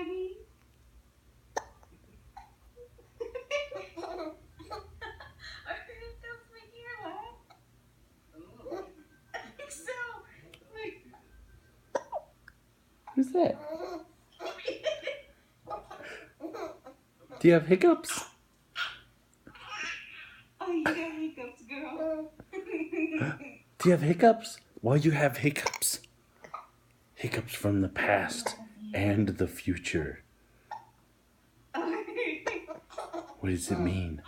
Maggie? Are your hiccups making her laugh? I think so. Wait. Who's that? Do you have hiccups? Oh, you got hiccups, girl. Do you have hiccups? Why you have hiccups? Hiccups from the past and the future. What does it mean?